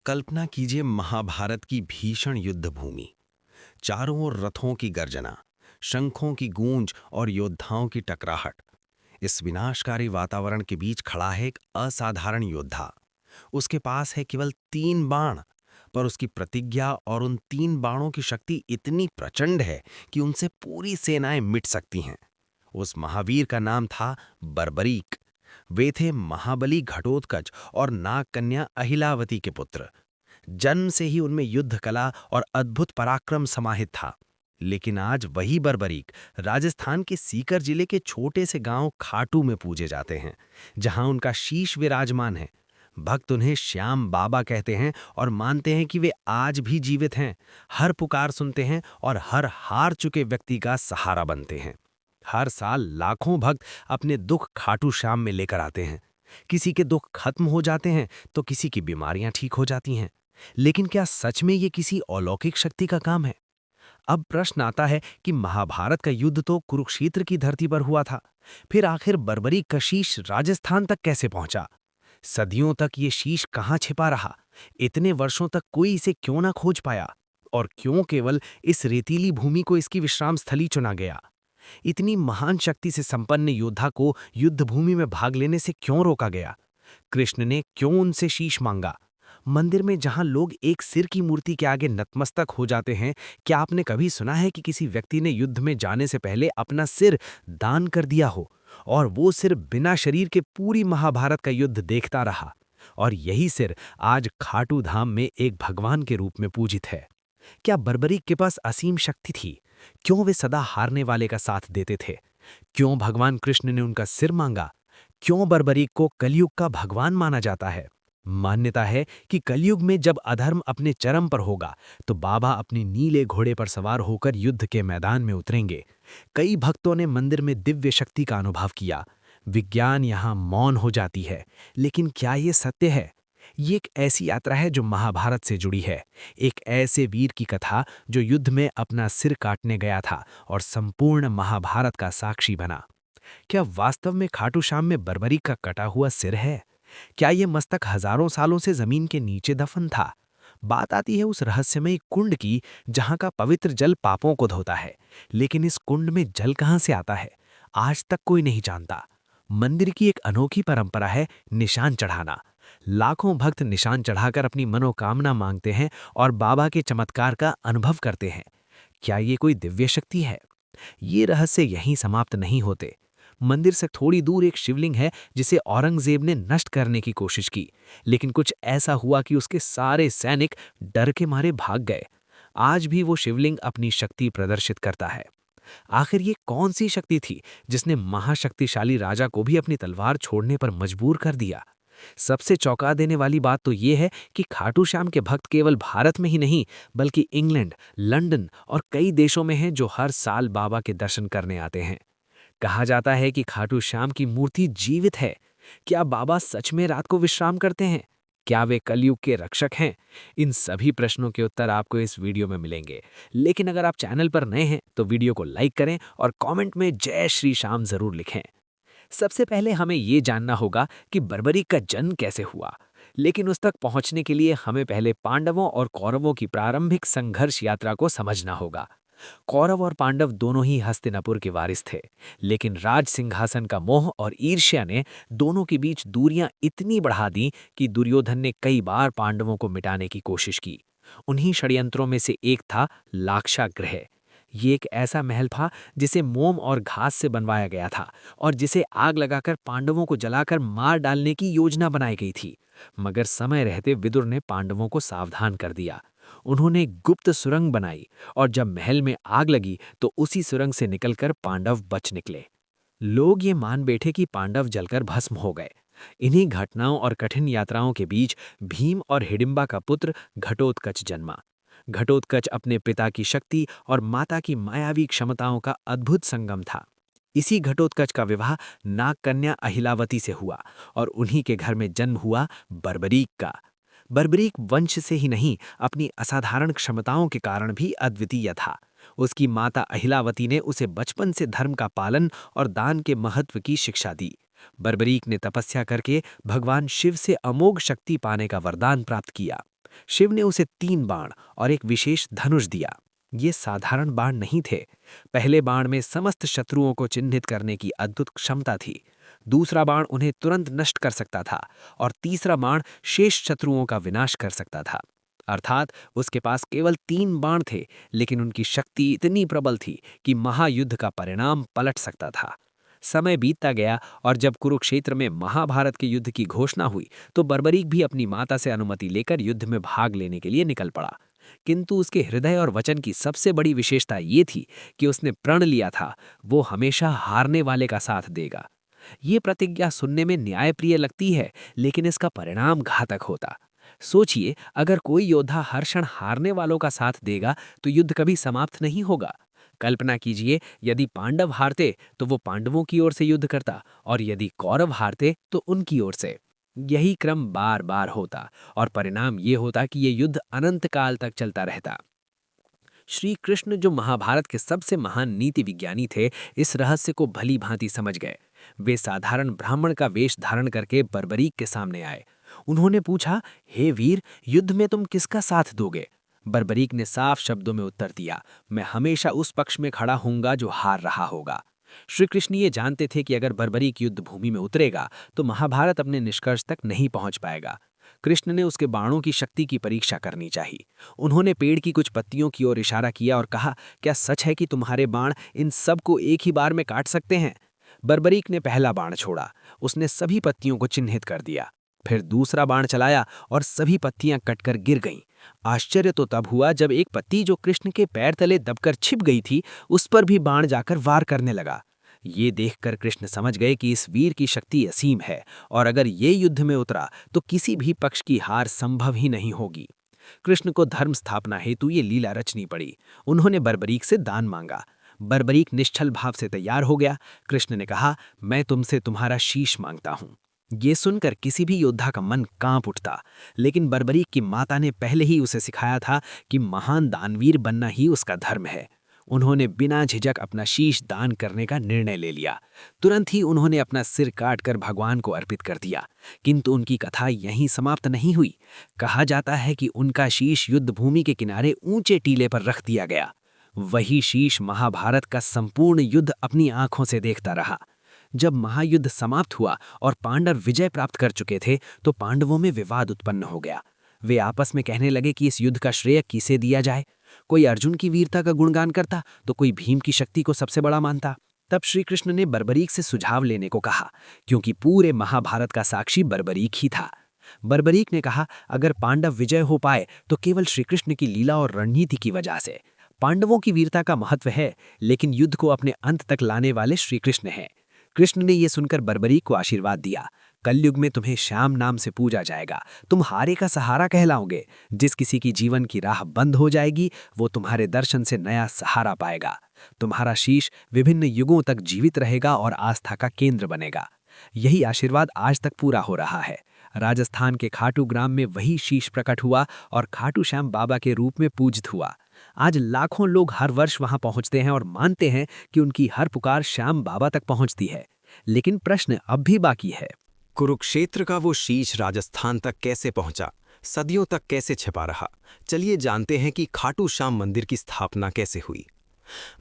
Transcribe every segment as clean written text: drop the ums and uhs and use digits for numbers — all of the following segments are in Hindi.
कल्पना कीजिए महाभारत की भीषण युद्ध भूमि। चारों ओर रथों की गर्जना, शंखों की गूंज और योद्धाओं की टकराहट। इस विनाशकारी वातावरण के बीच खड़ा है एक असाधारण योद्धा। उसके पास है केवल 3 बाण, पर उसकी प्रतिज्ञा और उन 3 बाणों की शक्ति इतनी प्रचंड है कि उनसे पूरी सेनाएं मिट सकती हैं। उस महावीर का नाम था बर्बरीक। वे थे महाबली घटोत्कच और नाग कन्या अहिलावती के पुत्र। जन्म से ही उनमें युद्ध कला और अद्भुत पराक्रम समाहित था। लेकिन आज वही बर्बरीक राजस्थान के सीकर जिले के छोटे से गांव खाटू में पूजे जाते हैं, जहां उनका शीश विराजमान है। भक्त उन्हें श्याम बाबा कहते हैं और मानते हैं कि वे आज भी जीवित हैं, हर पुकार सुनते हैं और हर हार चुके व्यक्ति का सहारा बनते हैं। हर साल लाखों भक्त अपने दुख खाटू श्याम में लेकर आते हैं। किसी के दुख खत्म हो जाते हैं तो किसी की बीमारियां ठीक हो जाती हैं। लेकिन क्या सच में ये किसी अलौकिक शक्ति का काम है? अब प्रश्न आता है कि महाभारत का युद्ध तो कुरुक्षेत्र की धरती पर हुआ था, फिर आखिर बर्बरी का शीश राजस्थान तक कैसे पहुंचा? सदियों तक ये शीश कहां छिपा रहा? इतने वर्षों तक कोई इसे क्यों ना खोज पाया? और क्यों केवल इस रेतीली भूमि को इसकी विश्राम स्थली चुना गया? इतनी महान शक्ति से संपन्न योद्धा को युद्ध भूमि में भाग लेने से क्यों रोका गया? कृष्ण ने क्यों उनसे शीश मांगा? मंदिर में जहां लोग एक सिर की मूर्ति के आगे नतमस्तक हो जाते हैं, क्या आपने कभी सुना है कि किसी व्यक्ति ने युद्ध में जाने से पहले अपना सिर दान कर दिया हो और वो सिर बिना शरीर के पूरी महाभारत का युद्ध देखता रहा? और यही सिर आज खाटू धाम में एक भगवान के रूप में पूजित है। क्या बर्बरीक के पास असीम शक्ति थी? क्यों वे सदा हारने वाले का साथ देते थे? क्यों भगवान कृष्ण ने उनका सिर मांगा? क्यों बर्बरीक को कलयुग का भगवान माना जाता है? मान्यता है कि कलयुग में जब अधर्म अपने चरम पर होगा, तो बाबा अपने नीले घोड़े पर सवार होकर युद्ध के मैदान में उतरेंगे। कई भक्तों ने मंदिर में दिव्य शक्ति का अनुभव किया। विज्ञान यहाँ मौन हो जाती है, लेकिन क्या ये सत्य है? ये एक ऐसी यात्रा है जो महाभारत से जुड़ी है। एक ऐसे वीर की कथा जो युद्ध में अपना सिर काटने गया था और संपूर्ण महाभारत का साक्षी बना। क्या वास्तव में खाटू श्याम में बर्बरी का कटा हुआ सिर है? क्या ये मस्तक हजारों सालों से जमीन के नीचे दफन था? बात आती है उस रहस्यमयी कुंड की, जहां का पवित्र जल पापों को धोता है। लेकिन इस कुंड में जल कहां से आता है, आज तक कोई नहीं जानता। मंदिर की एक अनोखी परंपरा है निशान चढ़ाना। लाखों भक्त निशान चढ़ाकर अपनी मनोकामना मांगते हैं और बाबा के चमत्कार का अनुभव करते हैं। क्या ये कोई दिव्य शक्ति है? ये रहस्य यहीं समाप्त नहीं होते। मंदिर से थोड़ी दूर एक शिवलिंग है जिसे औरंगजेब ने नष्ट करने की कोशिश की, लेकिन कुछ ऐसा हुआ कि उसके सारे सैनिक डर के मारे भाग गए। आज भी वो शिवलिंग अपनी शक्ति प्रदर्शित करता है। आखिर ये कौन सी शक्ति थी जिसने महाशक्तिशाली राजा को भी अपनी तलवार छोड़ने पर मजबूर कर दिया? सबसे चौंका देने वाली बात तो ये है कि खाटू श्याम के भक्त केवल भारत में ही नहीं, बल्कि इंग्लैंड, लंदन और कई देशों में हैं जो हर साल बाबा के दर्शन करने आते हैं। कहा जाता है कि खाटू श्याम की मूर्ति जीवित है। क्या बाबा सच में रात को विश्राम करते हैं? क्या वे कलयुग के रक्षक हैं? इन सभी प्रश्नों के उत्तर आपको इस वीडियो में मिलेंगे। लेकिन अगर आप चैनल पर नए हैं तो वीडियो को लाइक करें और कमेंट में जय श्री श्याम जरूर लिखें। सबसे पहले हमें ये जानना होगा कि बर्बरीक का जन्म कैसे हुआ। लेकिन उस तक पहुंचने के लिए हमें पहले पांडवों और कौरवों की प्रारंभिक संघर्ष यात्रा को समझना होगा। कौरव और पांडव दोनों ही हस्तिनापुर के वारिस थे, लेकिन राज सिंहासन का मोह और ईर्ष्या ने दोनों के बीच दूरियां इतनी बढ़ा दी कि दुर्योधन ने कई बार पांडवों को मिटाने की कोशिश की। उन्हीं षड्यंत्रों में से एक था लाक्षागृह। ये एक ऐसा महल था जिसे मोम और घास से बनवाया गया था और जिसे आग लगाकर पांडवों को जलाकर मार डालने की योजना बनाई गई थी। मगर समय रहते विदुर ने पांडवों को सावधान कर दिया। उन्होंने गुप्त सुरंग बनाई और जब महल में आग लगी तो उसी सुरंग से निकलकर पांडव बच निकले। लोग ये मान बैठे कि पांडव जलकर भस्म हो गए। इन्हीं घटनाओं और कठिन यात्राओं के बीच भीम और हिडिंबा का पुत्र घटोत्कच जन्मा। घटोत्कच अपने पिता की शक्ति और माता की मायावी क्षमताओं का अद्भुत संगम था। इसी घटोत्कच का विवाह नाग कन्या अहिलावती से हुआ और उन्हीं के घर में जन्म हुआ बर्बरीक का। बर्बरीक वंश से ही नहीं, अपनी असाधारण क्षमताओं के कारण भी अद्वितीय था। उसकी माता अहिलावती ने उसे बचपन से धर्म का पालन और दान के महत्व की शिक्षा दी। बर्बरीक ने तपस्या करके भगवान शिव से अमोघ शक्ति पाने का वरदान प्राप्त किया। शिव ने उसे 3 बाण और एक विशेष धनुष दिया। ये साधारण बाण नहीं थे। पहले बाण में समस्त शत्रुओं को चिन्हित करने की अद्भुत क्षमता थी। दूसरा बाण उन्हें तुरंत नष्ट कर सकता था और तीसरा बाण शेष शत्रुओं का विनाश कर सकता था। अर्थात उसके पास केवल 3 बाण थे, लेकिन उनकी शक्ति इतनी प्रबल थी कि महायुद्ध का परिणाम पलट सकता था। समय बीतता गया और जब कुरुक्षेत्र में महाभारत के युद्ध की घोषणा हुई तो बर्बरीक भी अपनी माता से अनुमति लेकर युद्ध में भाग लेने के लिए निकल पड़ा। किंतु उसके हृदय और वचन की सबसे बड़ी विशेषता ये थी कि उसने प्रण लिया था वो हमेशा हारने वाले का साथ देगा। ये प्रतिज्ञा सुनने में न्यायप्रिय लगती है, लेकिन इसका परिणाम घातक होता। सोचिए, अगर कोई योद्धा हर क्षण हारने वालों का साथ देगा तो युद्ध कभी समाप्त नहीं होगा। कल्पना कीजिए, यदि पांडव हारते तो वो पांडवों की ओर से युद्ध करता और यदि कौरव हारते तो उनकी ओर से। यही क्रम बार बार होता और परिणाम ये होता कि ये युद्ध अनंत काल तक चलता रहता। श्री कृष्ण, जो महाभारत के सबसे महान नीति विज्ञानी थे, इस रहस्य को भली भांति समझ गए। वे साधारण ब्राह्मण का वेश धारण करके बर्बरीक के सामने आए। उन्होंने पूछा, हे वीर, युद्ध में तुम किसका साथ दोगे? बर्बरीक ने साफ शब्दों में उत्तर दिया, मैं हमेशा उस पक्ष में खड़ा हूंगा जो हार रहा होगा। श्री कृष्ण ये जानते थे कि अगर बर्बरीक युद्ध भूमि में उतरेगा तो महाभारत अपने निष्कर्ष तक नहीं पहुंच पाएगा। कृष्ण ने उसके बाणों की शक्ति की परीक्षा करनी चाहिए। उन्होंने पेड़ की कुछ पत्तियों की ओर इशारा किया और कहा, क्या सच है कि तुम्हारे बाण इन सब को एक ही बार में काट सकते हैं? बर्बरीक ने पहला बाण छोड़ा। उसने सभी पत्तियों को चिन्हित कर दिया। फिर दूसरा बाण चलाया और सभी पत्तियां कटकर गिर गईं। आश्चर्य तो तब हुआ जब एक पत्ती जो कृष्ण के पैर तले दबकर छिप गई थी, उस पर भी बाण जाकर वार करने लगा। ये देखकर कृष्ण समझ गए कि इस वीर की शक्ति असीम है और अगर ये युद्ध में उतरा तो किसी भी पक्ष की हार संभव ही नहीं होगी। कृष्ण को धर्म स्थापना हेतु ये लीला रचनी पड़ी। उन्होंने बर्बरीक से दान मांगा। बर्बरीक निश्चल भाव से तैयार हो गया। कृष्ण ने कहा, मैं तुमसे तुम्हारा शीश मांगता हूँ। ये सुनकर किसी भी योद्धा का मन कांप उठता, लेकिन बर्बरीक की माता ने पहले ही उसे सिखाया था कि महान दानवीर बनना ही उसका धर्म है। उन्होंने बिना झिझक अपना शीश दान करने का निर्णय ले लिया। तुरंत ही उन्होंने अपना सिर काटकर भगवान को अर्पित कर दिया। किंतु उनकी कथा यहीं समाप्त नहीं हुई। कहा जाता है कि उनका शीश युद्ध भूमि के किनारे ऊंचे टीले पर रख दिया गया। वही शीश महाभारत का संपूर्ण युद्ध अपनी आंखों से देखता रहा। जब महायुद्ध समाप्त हुआ और पांडव विजय प्राप्त कर चुके थे तो पांडवों में विवाद उत्पन्न हो गया। वे आपस में कहने लगे कि इस युद्ध का श्रेय किसे दिया जाए। कोई अर्जुन की वीरता का गुणगान करता तो कोई भीम की शक्ति को सबसे बड़ा मानता। तब श्री कृष्ण ने बर्बरीक से सुझाव लेने को कहा, क्योंकि पूरे महाभारत का साक्षी बर्बरीक ही था। बर्बरीक ने कहा, अगर पांडव विजय हो पाए तो केवल श्री कृष्ण की लीला और रणनीति की वजह से। पांडवों की वीरता का महत्व है, लेकिन युद्ध को अपने अंत तक लाने वाले श्री कृष्ण हैं। कृष्ण ने यह सुनकर बर्बरीक को आशीर्वाद दिया, कलयुग में तुम्हें श्याम नाम से पूजा जाएगा। तुम हारे का सहारा कहलाओगे। जिस किसी की जीवन की राह बंद हो जाएगी वो तुम्हारे दर्शन से नया सहारा पाएगा। तुम्हारा शीश विभिन्न युगों तक जीवित रहेगा और आस्था का केंद्र बनेगा। यही आशीर्वाद आज तक पूरा हो रहा है। राजस्थान के खाटू ग्राम में वही शीश प्रकट हुआ और खाटू श्याम बाबा के रूप में पूजित हुआ। आज लाखों लोग हर वर्ष वहां पहुंचते हैं और मानते हैं कि उनकी हर पुकार श्याम बाबा तक पहुंचती है। लेकिन प्रश्न अब भी बाकी है, कुरुक्षेत्र का वो शीश राजस्थान तक कैसे पहुंचा, सदियों तक कैसे छिपा रहा? चलिए जानते हैं कि खाटू श्याम मंदिर की स्थापना कैसे हुई।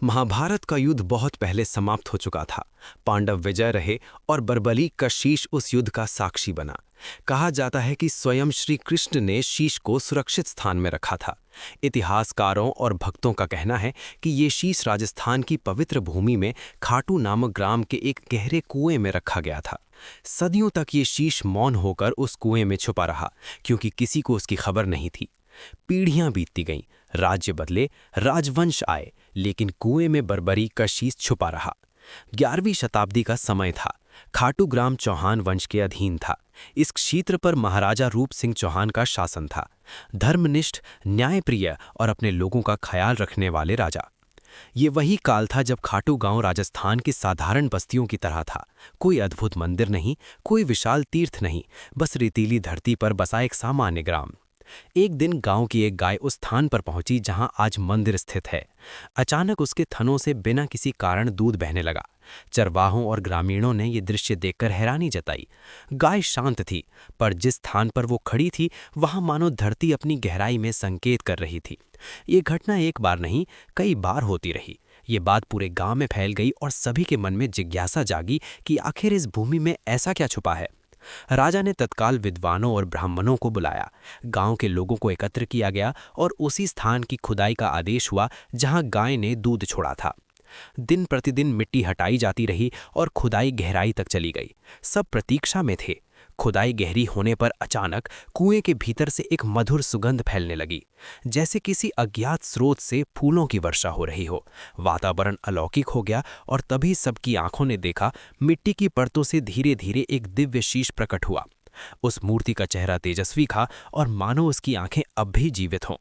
महाभारत का युद्ध बहुत पहले समाप्त हो चुका था। पांडव विजय रहे और बर्बरीक का शीश उस युद्ध का साक्षी बना। कहा जाता है कि स्वयं श्री कृष्ण ने शीश को सुरक्षित स्थान में रखा था। इतिहासकारों और भक्तों का कहना है कि ये शीश राजस्थान की पवित्र भूमि में खाटू नामक ग्राम के एक गहरे कुएं में रखा गया था। सदियों तक ये शीश मौन होकर उस कुएं में छुपा रहा, क्योंकि किसी को उसकी खबर नहीं थी। पीढ़ियां बीतती गईं, राज्य बदले, राजवंश आए, लेकिन कुएं में बर्बरीक का शीश छुपा रहा। 11वीं शताब्दी का समय था। खाटू ग्राम चौहान वंश के अधीन था। इस क्षेत्र पर महाराजा रूप सिंह चौहान का शासन था। धर्मनिष्ठ, न्यायप्रिय और अपने लोगों का ख्याल रखने वाले राजा। ये वही काल था जब खाटू गांव राजस्थान की साधारण बस्तियों की तरह था। कोई अद्भुत मंदिर नहीं, कोई विशाल तीर्थ नहीं, बस रेतीली धरती पर बसा एक सामान्य ग्राम। एक दिन गांव की एक गाय उस स्थान पर पहुंची जहां आज मंदिर स्थित है। अचानक उसके थनों से बिना किसी कारण दूध बहने लगा। चरवाहों और ग्रामीणों ने यह दृश्य देखकर हैरानी जताई। गाय शांत थी, पर जिस स्थान पर वो खड़ी थी वहां मानो धरती अपनी गहराई में संकेत कर रही थी। ये घटना एक बार नहीं, कई बार होती रही। ये बात पूरे गांव में फैल गई और सभी के मन में जिज्ञासा जागी कि आखिर इस भूमि में ऐसा क्या छुपा है। राजा ने तत्काल विद्वानों और ब्राह्मणों को बुलाया। गांव के लोगों को एकत्र किया गया और उसी स्थान की खुदाई का आदेश हुआ जहां गाय ने दूध छोड़ा था। दिन प्रतिदिन मिट्टी हटाई जाती रही और खुदाई गहराई तक चली गई। सब प्रतीक्षा में थे। खुदाई गहरी होने पर अचानक कुएं के भीतर से एक मधुर सुगंध फैलने लगी, जैसे किसी अज्ञात स्रोत से फूलों की वर्षा हो रही हो। वातावरण अलौकिक हो गया और तभी सबकी आंखों ने देखा, मिट्टी की परतों से धीरे धीरे एक दिव्य शीश प्रकट हुआ। उस मूर्ति का चेहरा तेजस्वी था और मानो उसकी आंखें अब भी जीवित हों।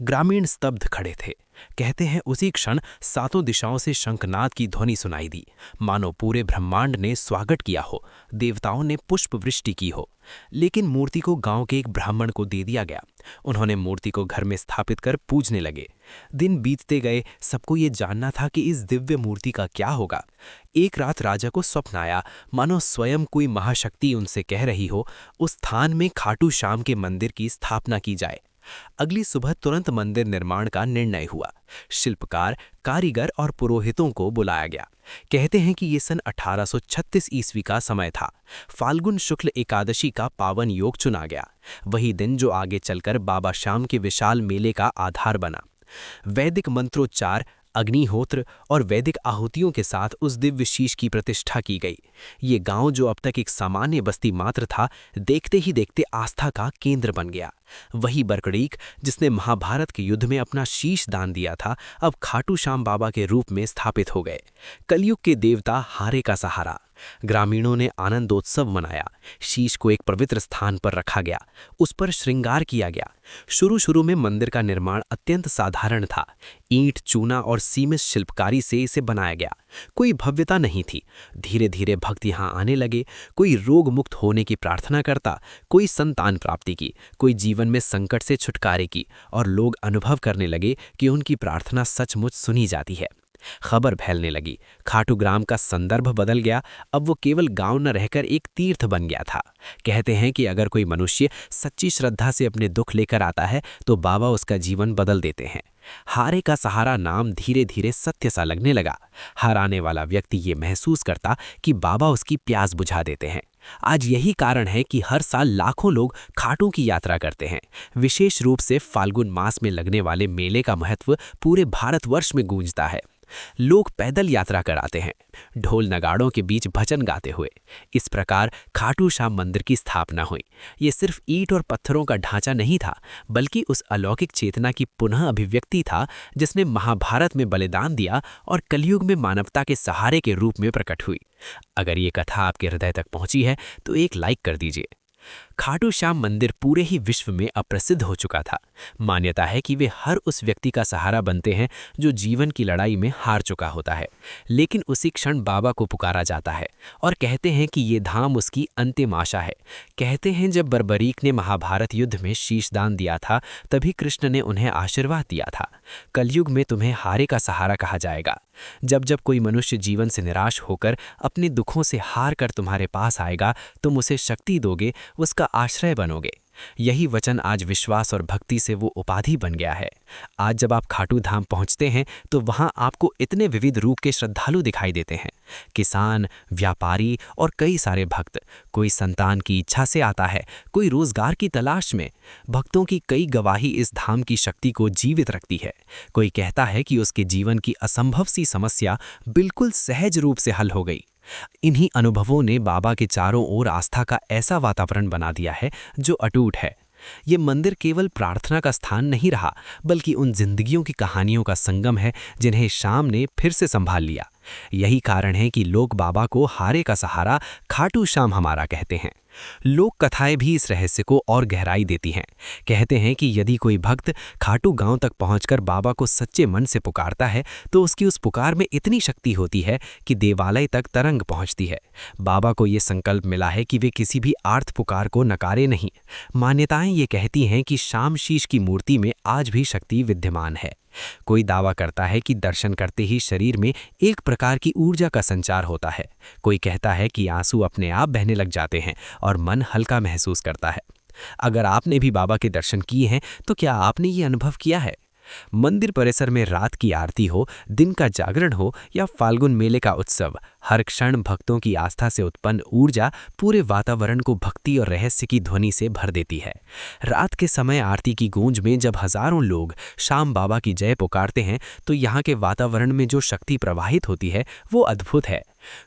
ग्रामीण स्तब्ध खड़े थे। कहते हैं उसी क्षण सातों दिशाओं से शंखनाद की ध्वनि सुनाई दी, मानो पूरे ब्रह्मांड ने स्वागत किया हो, देवताओं ने पुष्प वृष्टि की हो। लेकिन मूर्ति को गांव के एक ब्राह्मण को दे दिया गया। उन्होंने मूर्ति को घर में स्थापित कर पूजने लगे। दिन बीतते गए, सबको ये जानना था कि इस दिव्य मूर्ति का क्या होगा। एक रात राजा को स्वप्न आया, मानो स्वयं कोई महाशक्ति उनसे कह रही हो, उस स्थान में खाटू श्याम के मंदिर की स्थापना की जाए। अगली सुबह तुरंत मंदिर निर्माण का निर्णय हुआ। शिल्पकार, कारीगर और पुरोहितों को बुलाया गया। कहते हैं कि ये सन 1836 ईस्वी का समय था। फाल्गुन शुक्ल एकादशी का पावन योग चुना गया, वही दिन जो आगे चलकर बाबा श्याम के विशाल मेले का आधार बना। वैदिक मंत्रोच्चार, अग्निहोत्र और वैदिक आहुतियों के साथ उस दिव्य शीश की प्रतिष्ठा की गई। ये गांव जो अब तक एक सामान्य बस्ती मात्र था, देखते ही देखते आस्था का केंद्र बन गया। वही बरकड़ीक जिसने महाभारत के युद्ध में अपना शीश दान दिया था, अब खाटू श्याम बाबा के रूप में स्थापित हो गए। कलयुग के देवता हारे का सहारा। ग्रामीणों ने आनंदोत्सव मनाया। शीश को एक पवित्र स्थान पर रखा गया, उस पर श्रृंगार किया गया। शुरू में मंदिर का निर्माण अत्यंत साधारण था। ईंट, चूना और सीमित शिल्पकारी से इसे बनाया गया। कोई भव्यता नहीं थी। धीरे धीरे भक्त यहाँ आने लगे। कोई रोग मुक्त होने की प्रार्थना करता, कोई संतान प्राप्ति की, कोई जीवन में संकट से छुटकारे की, और लोग अनुभव करने लगे कि उनकी प्रार्थना सचमुच सुनी जाती है। खबर फैलने लगी। खाटू ग्राम का संदर्भ बदल गया। अब वो केवल गांव न रहकर एक तीर्थ बन गया था। कहते हैं कि अगर कोई मनुष्य सच्ची श्रद्धा से अपने दुख लेकर आता है तो बाबा उसका जीवन बदल देते हैं। हारे का सहारा नाम धीरे धीरे सत्य सा लगने लगा। हर आने वाला व्यक्ति ये महसूस करता कि बाबा उसकी प्यास बुझा देते हैं। आज यही कारण है कि हर साल लाखों लोग खाटू की यात्रा करते हैं। विशेष रूप से फाल्गुन मास में लगने वाले मेले का महत्व पूरे भारतवर्ष में गूंजता है। लोग पैदल यात्रा कराते हैं, ढोल नगाड़ों के बीच भजन गाते हुए। इस प्रकार खाटू श्याम मंदिर की स्थापना हुई। ये सिर्फ ईंट और पत्थरों का ढांचा नहीं था, बल्कि उस अलौकिक चेतना की पुनः अभिव्यक्ति था जिसने महाभारत में बलिदान दिया और कलयुग में मानवता के सहारे के रूप में प्रकट हुई। अगर ये कथा आपके हृदय तक पहुंची है तो एक लाइक कर दीजिए। खाटू श्याम मंदिर पूरे ही विश्व में अप्रसिद्ध हो चुका था। मान्यता है कि वे हर उस व्यक्ति का सहारा बनते हैं जो जीवन की लड़ाई में हार चुका होता है, लेकिन उसी क्षण बाबा को पुकारा जाता है और कहते हैं कि ये धाम उसकी अंतिम आशा है। कहते हैं जब बर्बरीक ने महाभारत युद्ध में शीश दान दिया था, तभी कृष्ण ने उन्हें आशीर्वाद दिया था, कलयुग में तुम्हें हारे का सहारा कहा जाएगा। जब जब कोई मनुष्य जीवन से निराश होकर अपने दुखों से हार कर तुम्हारे पास आएगा, तुम उसे शक्ति दोगे, उसका आश्रय बनोगे। यही वचन आज विश्वास और भक्ति से वो उपाधि बन गया है। आज जब आप खाटू धाम पहुंचते हैं तो वहां आपको इतने विविध रूप के श्रद्धालु दिखाई देते हैं। किसान, व्यापारी और कई सारे भक्त। कोई संतान की इच्छा से आता है, कोई रोजगार की तलाश में। भक्तों की कई गवाही इस धाम की शक्ति को जीवित रखती है। कोई कहता है कि उसके जीवन की असंभव सी समस्या बिल्कुल सहज रूप से हल हो गई। इन्हीं अनुभवों ने बाबा के चारों ओर आस्था का ऐसा वातावरण बना दिया है जो अटूट है। ये मंदिर केवल प्रार्थना का स्थान नहीं रहा, बल्कि उन जिंदगियों की कहानियों का संगम है जिन्हें श्याम ने फिर से संभाल लिया। यही कारण है कि लोग बाबा को हारे का सहारा, खाटू श्याम हमारा कहते हैं। लोक कथाएं भी इस रहस्य को और गहराई देती हैं। कहते हैं कि यदि कोई भक्त खाटू गांव तक पहुंचकर बाबा को सच्चे मन से पुकारता है तो उसकी उस पुकार में इतनी शक्ति होती है कि देवालय तक तरंग पहुंचती है। बाबा को ये संकल्प मिला है कि वे किसी भी आर्त पुकार को नकारे नहीं। मान्यताएं ये कहती हैं कि शाम शीश की मूर्ति में आज भी शक्ति विद्यमान है। कोई दावा करता है कि दर्शन करते ही शरीर में एक प्रकार की ऊर्जा का संचार होता है। कोई कहता है कि आंसू अपने आप बहने लग जाते हैं और मन हल्का महसूस करता है। अगर आपने भी बाबा के दर्शन किए हैं तो क्या आपने ये अनुभव किया है? मंदिर परिसर में रात की आरती हो, दिन का जागरण हो या फाल्गुन मेले का उत्सव, हर क्षण भक्तों की आस्था से उत्पन्न ऊर्जा पूरे वातावरण को भक्ति और रहस्य की ध्वनि से भर देती है। रात के समय आरती की गूंज में जब हजारों लोग शाम बाबा की जय पुकारते हैं तो यहाँ के वातावरण में जो शक्ति प्रवाहित होती है वो अद्भुत है।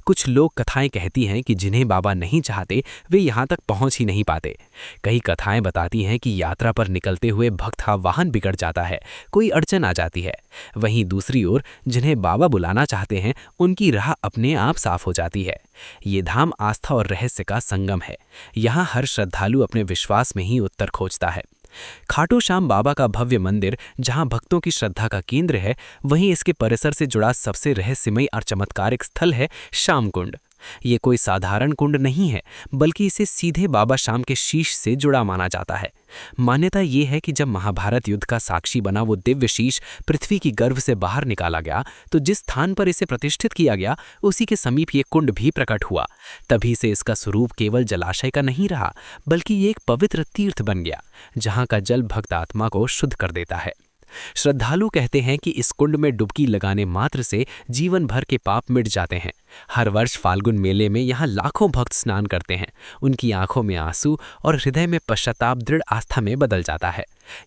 कुछ लोक कथाएं कहती हैं कि जिन्हें बाबा नहीं चाहते वे यहाँ तक पहुँच ही नहीं पाते। कई कथाएं बताती हैं कि यात्रा पर निकलते हुए भक्त का वाहन बिगड़ जाता है, कोई अड़चन आ जाती है। वहीं दूसरी ओर जिन्हें बाबा बुलाना चाहते हैं उनकी राह अपने आप साफ हो जाती है। ये धाम आस्था और रहस्य का संगम है। यहाँ हर श्रद्धालु अपने विश्वास में ही उत्तर खोजता है। खाटू श्याम बाबा का भव्य मंदिर जहां भक्तों की श्रद्धा का केंद्र है, वहीं इसके परिसर से जुड़ा सबसे रहस्यमय और चमत्कारिक स्थल है श्याम कुंड। ये कोई साधारण कुंड नहीं है, बल्कि इसे सीधे बाबा श्याम के शीश से जुड़ा माना जाता है। मान्यता ये है कि जब महाभारत युद्ध का साक्षी बना वो दिव्य शीश पृथ्वी की गर्भ से बाहर निकाला गया तो जिस स्थान पर इसे प्रतिष्ठित किया गया उसी के समीप ये कुंड भी प्रकट हुआ। तभी से इसका स्वरूप केवल जलाशय का नहीं रहा, बल्कि ये एक पवित्र तीर्थ बन गया जहाँ का जल भक्त आत्मा को शुद्ध कर देता है। श्रद्धालु कहते हैं कि इस कुंड में डुबकी लगाने मात्र से जीवन भर के पाप मिट जाते हैं। हर वर्ष फाल्गुन मेले में यहाँ लाखों भक्त स्नान करते हैं। उनकी आंखों में आंसू और हृदय में पश्चाताप दृढ़ आस्था में बदल जाता है।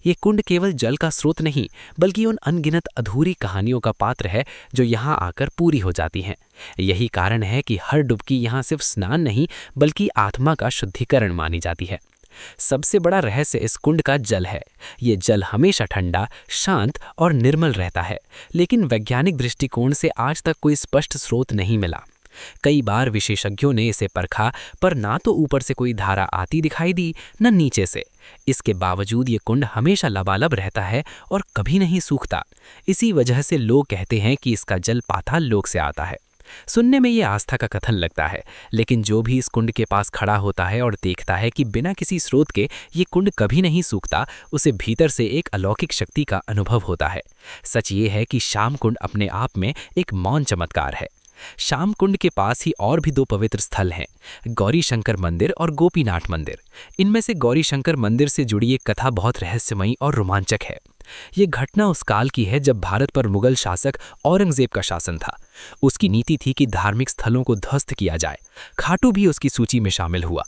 ये कुंड केवल जल का स्रोत नहीं, बल्कि उन अनगिनत अधूरी कहानियों का पात्र है जो यहाँ आकर पूरी हो जाती हैं। यही कारण है कि हर डुबकी यहाँ सिर्फ स्नान नहीं, बल्कि आत्मा का शुद्धिकरण मानी जाती है। सबसे बड़ा रहस्य इस कुंड का जल है। ये जल हमेशा ठंडा, शांत और निर्मल रहता है, लेकिन वैज्ञानिक दृष्टिकोण से आज तक कोई स्पष्ट स्रोत नहीं मिला। कई बार विशेषज्ञों ने इसे परखा, पर ना तो ऊपर से कोई धारा आती दिखाई दी, न नीचे से। इसके बावजूद ये कुंड हमेशा लबालब रहता है और कभी नहीं सूखता। इसी वजह से लोग कहते हैं कि इसका जल पाताल लोक से आता है। सुनने में ये आस्था का कथन लगता है, लेकिन जो भी इस कुंड के पास खड़ा होता है और देखता है कि बिना किसी स्रोत के ये कुंड कभी नहीं सूखता, उसे भीतर से एक अलौकिक शक्ति का अनुभव होता है। सच ये है कि श्याम कुंड अपने आप में एक मौन चमत्कार है। श्याम कुंड के पास ही और भी दो पवित्र स्थल हैं, गौरी शंकर मंदिर और गोपीनाथ मंदिर। इनमें से गौरी शंकर मंदिर से जुड़ी एक कथा बहुत रहस्यमयी और रोमांचक है। ये घटना उस काल की है जब भारत पर मुगल शासक औरंगजेब का शासन था। उसकी नीति थी कि धार्मिक स्थलों को ध्वस्त किया जाए। खाटू भी उसकी सूची में शामिल हुआ।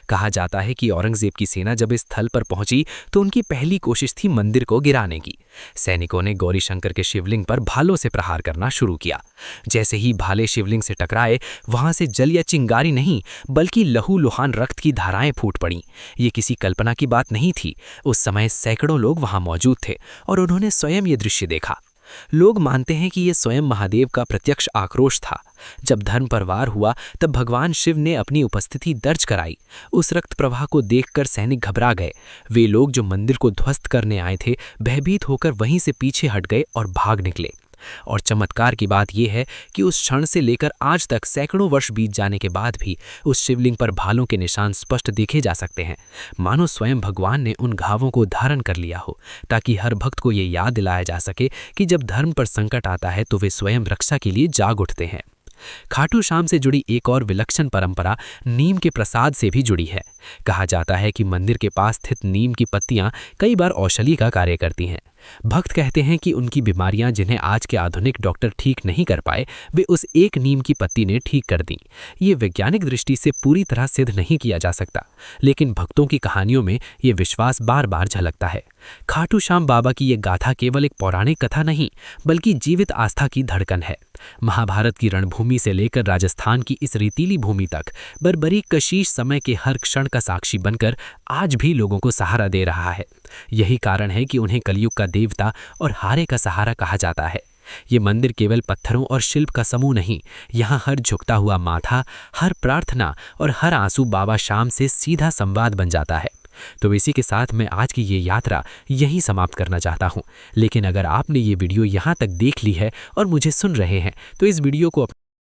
कहा जाता है कि औरंगजेब की सेना जब इस स्थल पर पहुंची तो उनकी पहली कोशिश थी मंदिर को गिराने की। सैनिकों ने गौरी शंकर के शिवलिंग पर भालों से प्रहार करना शुरू किया। जैसे ही भाले शिवलिंग से टकराए, वहां से जल या चिंगारी नहीं, बल्कि लहूलुहान रक्त की धाराएं फूट पड़ीं। ये किसी कल्पना की बात नहीं थी। उस समय सैकड़ों लोग वहां मौजूद थे और उन्होंने स्वयं ये दृश्य देखा। लोग मानते हैं कि ये स्वयं महादेव का प्रत्यक्ष आक्रोश था। जब धर्म पर वार हुआ तब भगवान शिव ने अपनी उपस्थिति दर्ज कराई। उस रक्त प्रवाह को देखकर सैनिक घबरा गए। वे लोग जो मंदिर को ध्वस्त करने आए थे, भयभीत होकर वहीं से पीछे हट गए और भाग निकले। और चमत्कार की बात यह है कि उस क्षण से लेकर आज तक सैकड़ों वर्ष बीत जाने के बाद भी उस शिवलिंग पर भालों के निशान स्पष्ट देखे जा सकते हैं। मानो स्वयं भगवान ने उन घावों को धारण कर लिया हो, ताकि हर भक्त को ये याद दिलाया जा सके कि जब धर्म पर संकट आता है तो वे स्वयं रक्षा के लिए जाग उठते हैं। खाटू श्याम से जुड़ी एक और विलक्षण परंपरा नीम के प्रसाद से भी जुड़ी है। कहा जाता है कि मंदिर के पास स्थित नीम की पत्तियां कई बार औषधि का कार्य करती हैं। भक्त कहते हैं कि उनकी बीमारियां जिन्हें आज के आधुनिक डॉक्टर ठीक नहीं कर पाए, वे उस एक नीम की पत्ती ने ठीक कर दी। ये वैज्ञानिक दृष्टि से पूरी तरह सिद्ध नहीं किया जा सकता, लेकिन भक्तों की कहानियों में ये विश्वास बार बार झलकता है। खाटू श्याम बाबा की ये गाथा केवल एक पौराणिक कथा नहीं, बल्कि जीवित आस्था की धड़कन है। महाभारत की रणभूमि से लेकर राजस्थान की इस रेतीली भूमि तक बर्बरीक कशीश समय के हर क्षण का साक्षी बनकर आज भी लोगों को सहारा दे रहा है। यही कारण है कि उन्हें कलयुग का देवता और हारे का सहारा कहा जाता है। ये मंदिर केवल पत्थरों और शिल्प का समूह नहीं, यहाँ हर झुकता हुआ माथा, हर प्रार्थना और हर आंसू बाबा श्याम से सीधा संवाद बन जाता है। तो इसी के साथ मैं आज की ये यात्रा यहीं समाप्त करना चाहता हूँ। लेकिन अगर आपने ये वीडियो यहाँ तक देख ली है और मुझे सुन रहे हैं, तो इस वीडियो को